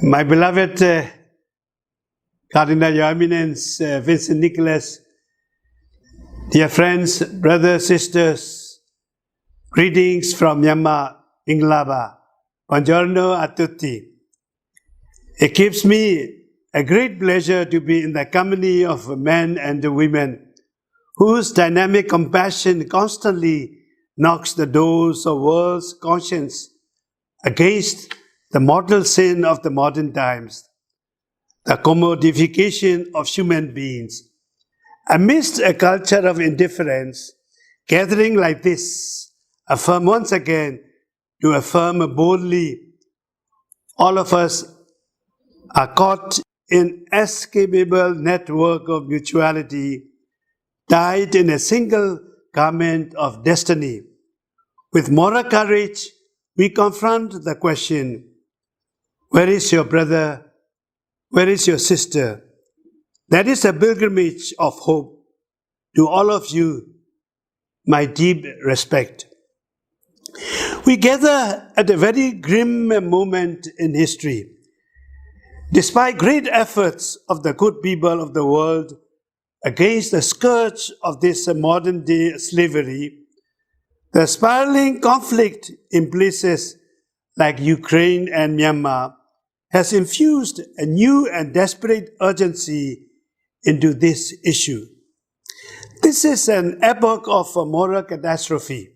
My beloved Cardinal Your Eminence, Vincent Nicholas, dear friends, brothers, sisters, greetings from Myanmar, Inglaba. Buongiorno a tutti. It gives me a great pleasure to be in the company of men and women whose dynamic compassion constantly knocks the doors of world's conscience against the mortal sin of the modern times, the commodification of human beings. Amidst a culture of indifference, gathering like this affirm once again to affirm boldly, all of us are caught in inescapable network of mutuality, tied in a single garment of destiny. With moral courage, we confront the question, where is your brother? Where is your sister? That is a pilgrimage of hope. To all of you, my deep respect. We gather at a very grim moment in history. Despite great efforts of the good people of the world against the scourge of this modern-day slavery, the spiraling conflict in places like Ukraine and Myanmar has infused a new and desperate urgency into this issue. This is an epoch of a moral catastrophe.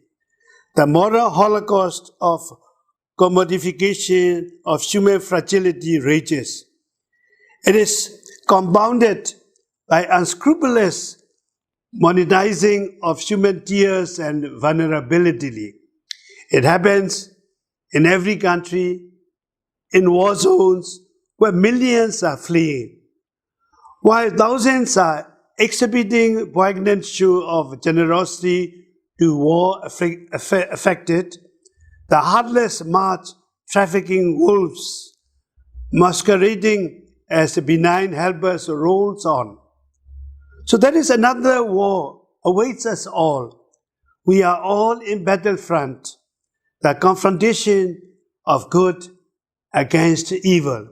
The moral holocaust of commodification of human fragility rages. It is compounded by unscrupulous monetizing of human tears and vulnerability. It happens in every country, in war zones where millions are fleeing. While thousands are exhibiting poignant show of generosity to war-affected, the heartless march trafficking wolves, masquerading as benign helpers, rolls on. So there is another war awaits us all. We are all in battlefront, the confrontation of good against evil.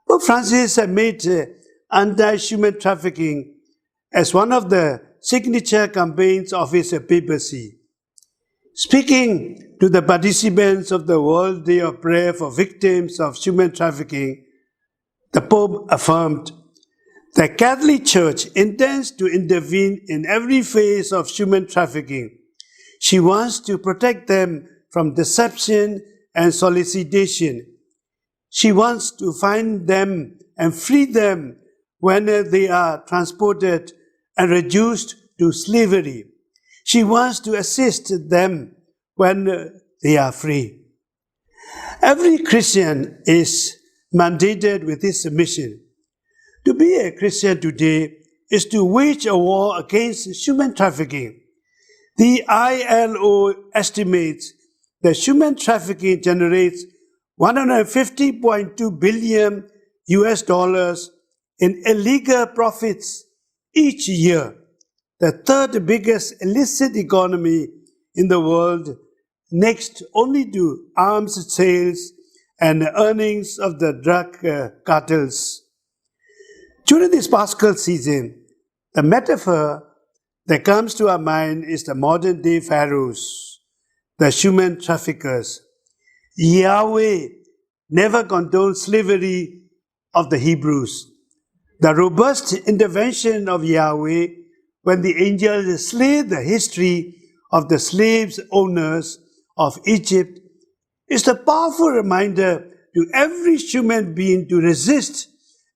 Pope Francis made anti-human trafficking as one of the signature campaigns of his papacy. Speaking to the participants of the World Day of Prayer for Victims of Human Trafficking, the Pope affirmed, the Catholic Church intends to intervene in every phase of human trafficking. She wants to protect them from deception and solicitation. She wants to find them and free them when they are transported and reduced to slavery. She wants to assist them when they are free. Every Christian is mandated with this mission. To be a Christian today is to wage a war against human trafficking. The ILO estimates that human trafficking generates $150.2 billion in illegal profits each year, the third biggest illicit economy in the world, next only to arms sales and earnings of the drug cartels. During this Paschal season, the metaphor that comes to our mind is the modern-day pharaohs, the human traffickers. Yahweh never condoned slavery of the Hebrews. The robust intervention of Yahweh when the angels slay the history of the slaves owners of Egypt is a powerful reminder to every human being to resist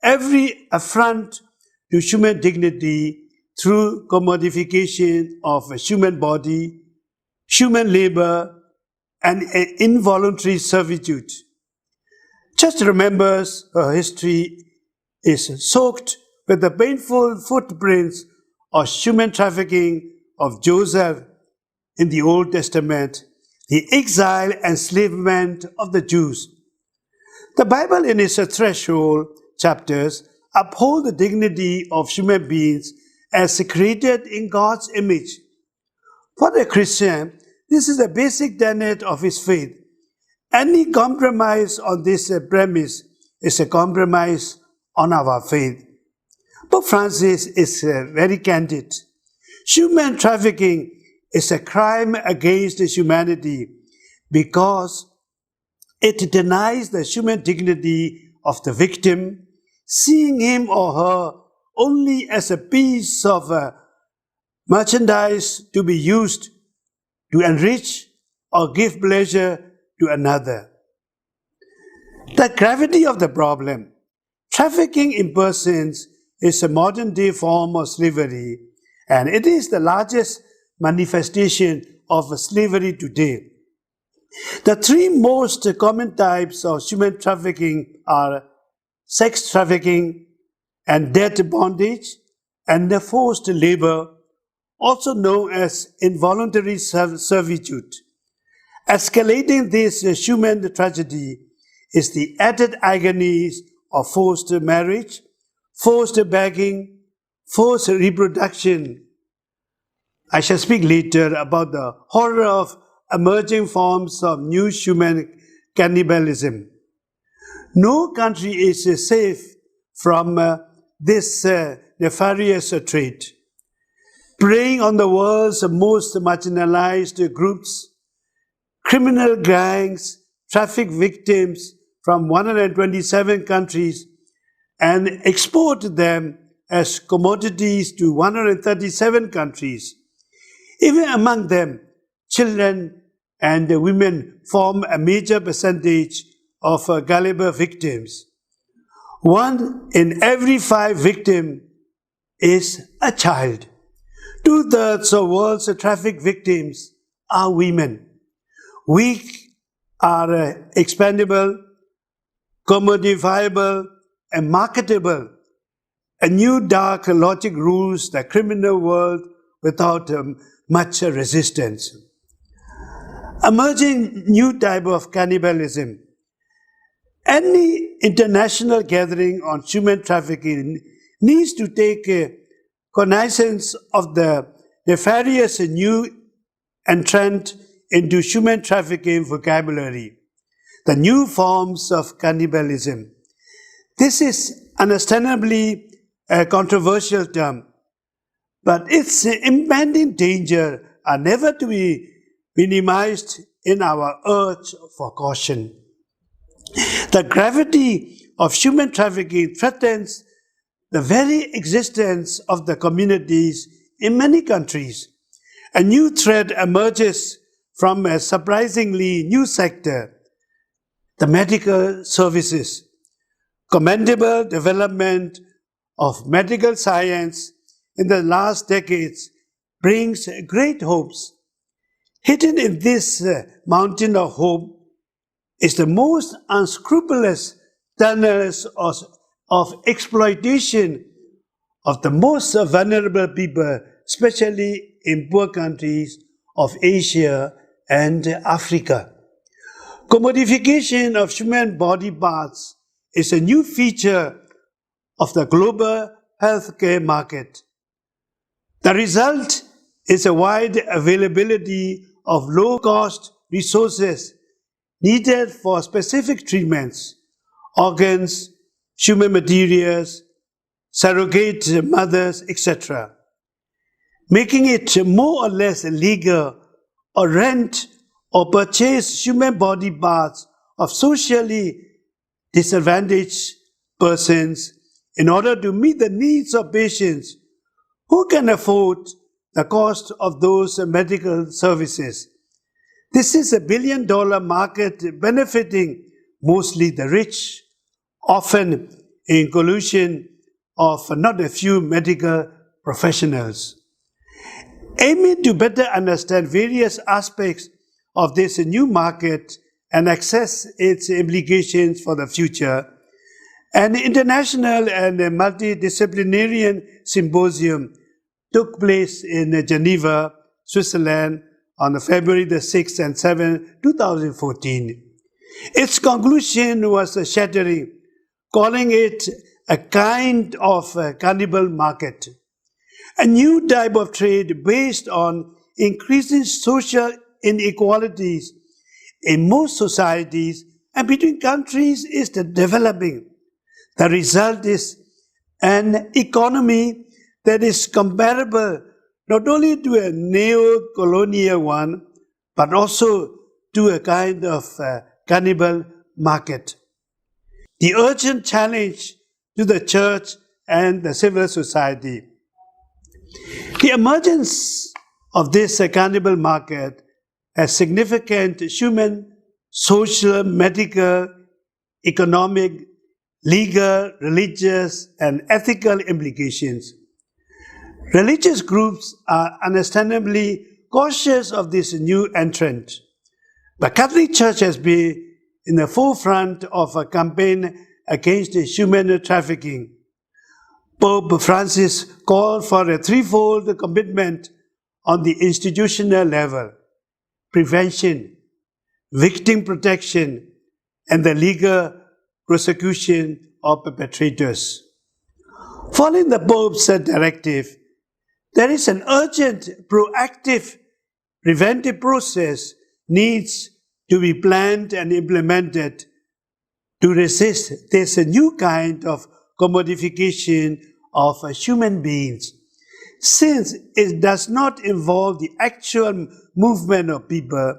every affront to human dignity through commodification of a human body, human labor, and involuntary servitude. Just remembers her history is soaked with the painful footprints of human trafficking of Joseph in the Old Testament, the exile and enslavement of the Jews. The Bible in its threshold chapters uphold the dignity of human beings as created in God's image. For the Christian, this is a basic tenet of his faith. Any compromise on this premise is a compromise on our faith. Pope Francis is very candid. Human trafficking is a crime against humanity because it denies the human dignity of the victim, seeing him or her only as a piece of merchandise to be used to enrich or give pleasure to another. The gravity of the problem. Trafficking in persons is a modern-day form of slavery, and it is the largest manifestation of slavery today. The three most common types of human trafficking are sex trafficking and debt bondage and the forced labor, also known as involuntary servitude. Escalating this human tragedy is the added agonies of forced marriage, forced begging, forced reproduction. I shall speak later about the horror of emerging forms of new human cannibalism. No country is safe from this nefarious trade. Preying on the world's most marginalized groups, criminal gangs traffic victims from 127 countries and export them as commodities to 137 countries. Even among them, children and women form a major percentage of gullible victims. 1 in every 5 victims is a child. 2/3 of world's traffic victims are women. Weak are expandable, commodifiable, and marketable. A new dark logic rules the criminal world without much resistance. Emerging new type of cannibalism. Any international gathering on human trafficking needs to take cognizance of the nefarious new entrant into human trafficking vocabulary, the new forms of cannibalism. This is understandably a controversial term, but its impending danger are never to be minimized in our urge for caution. The gravity of human trafficking threatens the very existence of the communities in many countries. A new threat emerges from a surprisingly new sector, the medical services. Commendable development of medical science in the last decades brings great hopes. Hidden in this mountain of hope is the most unscrupulous tunnels of exploitation of the most vulnerable people, especially in poor countries of Asia and Africa. Commodification of human body parts is a new feature of the global healthcare market. The result is a wide availability of low-cost resources needed for specific treatments, organs, human materials, surrogate mothers, etc., making it more or less illegal or rent or purchase human body parts of socially disadvantaged persons in order to meet the needs of patients who can afford the cost of those medical services. This is $1 billion market benefiting mostly the rich, often in collusion of not a few medical professionals. Aiming to better understand various aspects of this new market and assess its implications for the future, an international and multidisciplinary symposium took place in Geneva, Switzerland on February the 6th and 7th, 2014. Its conclusion was shattering, calling it a kind of cannibal market, a new type of trade based on increasing social inequalities in most societies and between countries is developing. The result is an economy that is comparable not only to a neo-colonial one, but also to a kind of cannibal market. The urgent challenge to the church and the civil society. The emergence of this cannibal market has significant human, social, medical, economic, legal, religious, and ethical implications. Religious groups are understandably cautious of this new entrant. The Catholic Church has been in the forefront of a campaign against human trafficking. Pope Francis called for a threefold commitment on the institutional level: prevention, victim protection, and the legal prosecution of perpetrators. Following the Pope's directive, there is an urgent, proactive, preventive process needs to be planned and implemented to resist this new kind of commodification of human beings, since it does not involve the actual movement of people,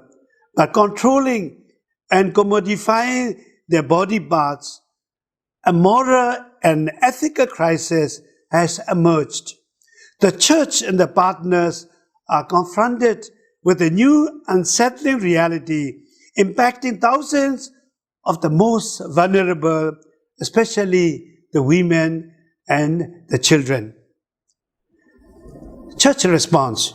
but controlling and commodifying their body parts. A moral and ethical crisis has emerged. The Church and the partners are confronted with a new unsettling reality impacting thousands of the most vulnerable, especially the women and the children. Church response.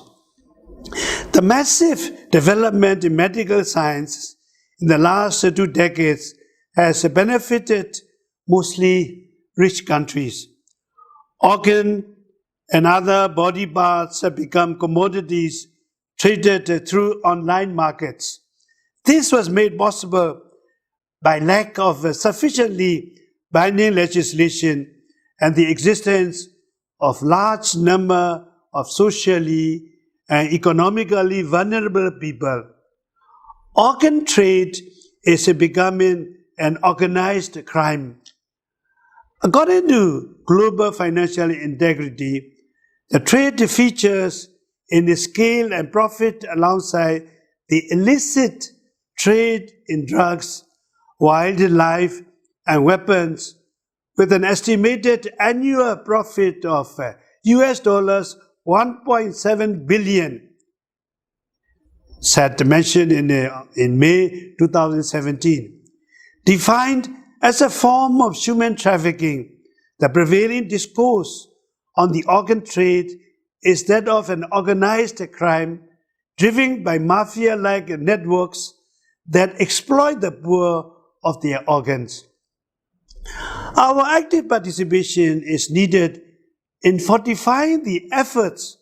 The massive development in medical science in the last 2 decades has benefited mostly rich countries. Organ and other body parts have become commodities traded through online markets. This was made possible by lack of sufficiently binding legislation and the existence of large number of socially and economically vulnerable people. Organ trade is becoming an organized crime. According to Global Financial Integrity, the trade features in the scale and profit alongside the illicit trade in drugs, wildlife, and weapons, with an estimated annual profit of US dollars 1.7 billion, mentioned in May 2017. Defined as a form of human trafficking, the prevailing discourse on the organ trade is that of an organized crime driven by mafia-like networks that exploit the poor of their organs. Our active participation is needed in fortifying the efforts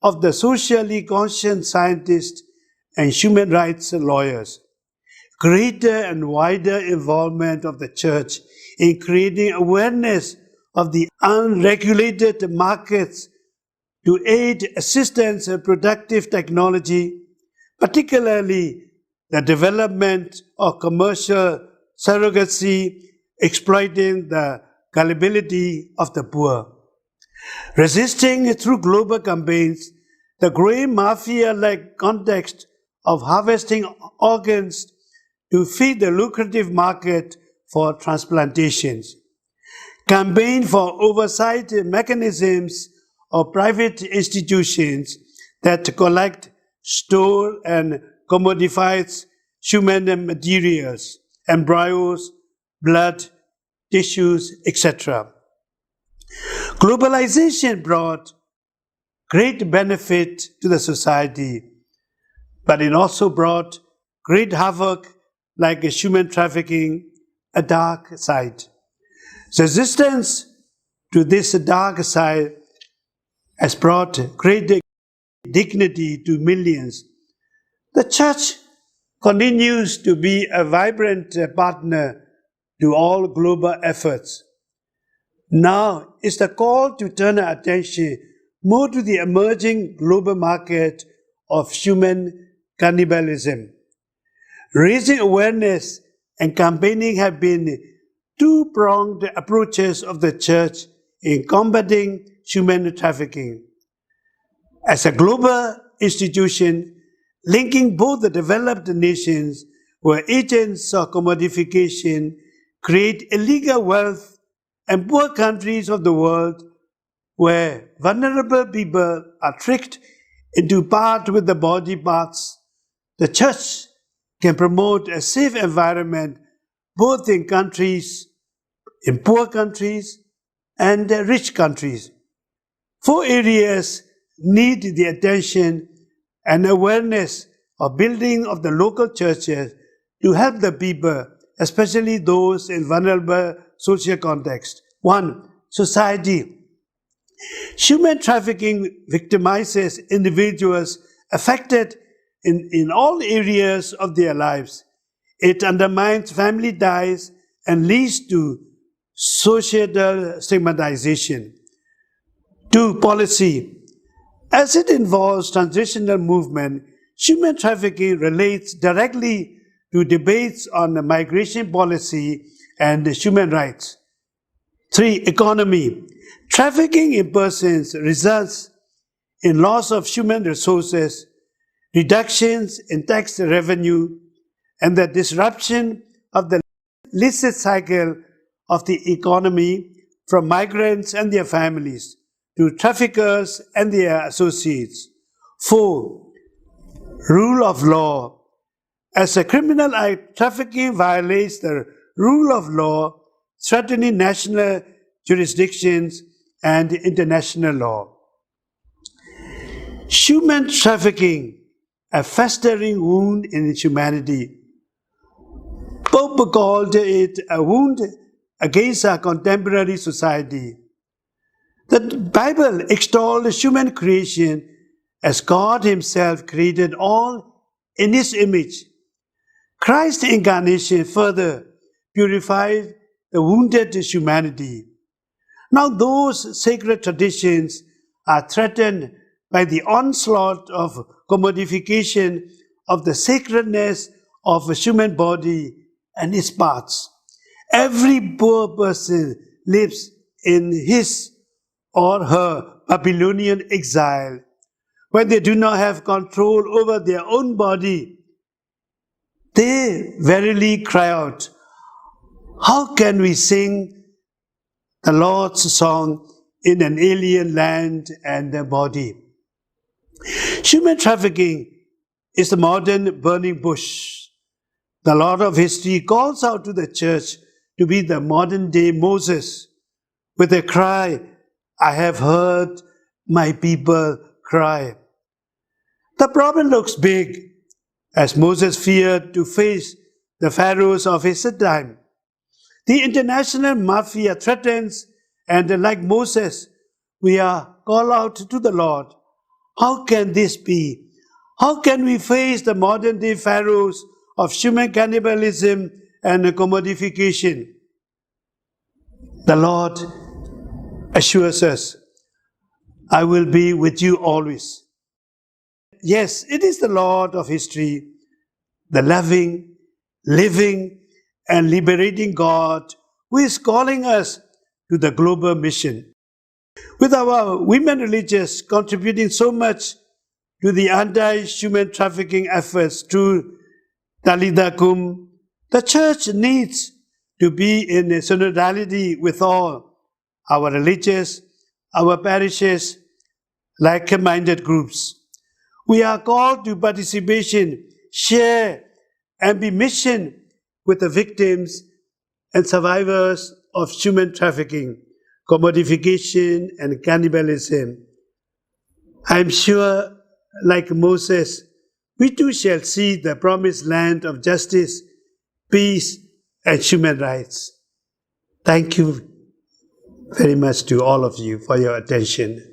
of the socially conscious scientists and human rights lawyers. Greater and wider involvement of the Church in creating awareness of the unregulated markets to aid assistance and productive technology, particularly the development of commercial surrogacy exploiting the gullibility of the poor. Resisting through global campaigns the growing mafia-like context of harvesting organs to feed the lucrative market for transplantations. Campaign for oversight mechanisms of private institutions that collect, store, and commodify human materials, embryos, blood, tissues, etc. Globalization brought great benefit to the society, but it also brought great havoc, like human trafficking, a dark side. Resistance to this dark side has brought great dignity to millions. The Church continues to be a vibrant partner to all global efforts. Now is the call to turn our attention more to the emerging global market of human cannibalism. Raising awareness and campaigning have been two-pronged approaches of the Church in combating human trafficking. As a global institution linking both the developed nations where agents of commodification create illegal wealth and poor countries of the world where vulnerable people are tricked into part with the body parts, the Church can promote a safe environment both in poor countries and rich countries. 4 areas need the attention and awareness of building of the local churches to help the people, especially those in vulnerable social context. 1. Society. Human trafficking victimizes individuals affected in all areas of their lives. It undermines family ties and leads to societal stigmatization. 2. Policy. As it involves transitional movement, human trafficking relates directly to debates on migration policy and human rights. 3. Economy. Trafficking in persons results in loss of human resources, reductions in tax revenue, and the disruption of the illicit cycle of the economy from migrants and their families to traffickers and their associates. 4. Rule of law. As a criminal act, trafficking violates the rule of law, threatening national jurisdictions and international law. Human trafficking, a festering wound in humanity. Pope called it a wound against our contemporary society. The Bible extols human creation as God Himself created all in His image. Christ's incarnation further purified the wounded humanity. Now those sacred traditions are threatened by the onslaught of commodification of the sacredness of a human body and its parts. Every poor person lives in his or her Babylonian exile. When they do not have control over their own body, they verily cry out, "How can we sing the Lord's song in an alien land and body?" Human trafficking is the modern burning bush. The Lord of history calls out to the church to be the modern-day Moses with a cry, "I have heard my people cry." The problem looks big, as Moses feared to face the pharaohs of his time. The international mafia threatens, and like Moses, we are called out to the Lord. How can this be? How can we face the modern-day pharaohs of human cannibalism and commodification? The Lord assures us, "I will be with you always." Yes, it is the Lord of history, the loving, living, and liberating God who is calling us to the global mission. With our women religious contributing so much to the anti-human trafficking efforts through Talitha Kum, the Church needs to be in solidarity with all our religious, our parishes, like-minded groups. We are called to participation, share, and be mission with the victims and survivors of human trafficking, commodification, and cannibalism. I am sure, like Moses, we too shall see the promised land of justice, peace, and human rights. Thank you very much to all of you for your attention.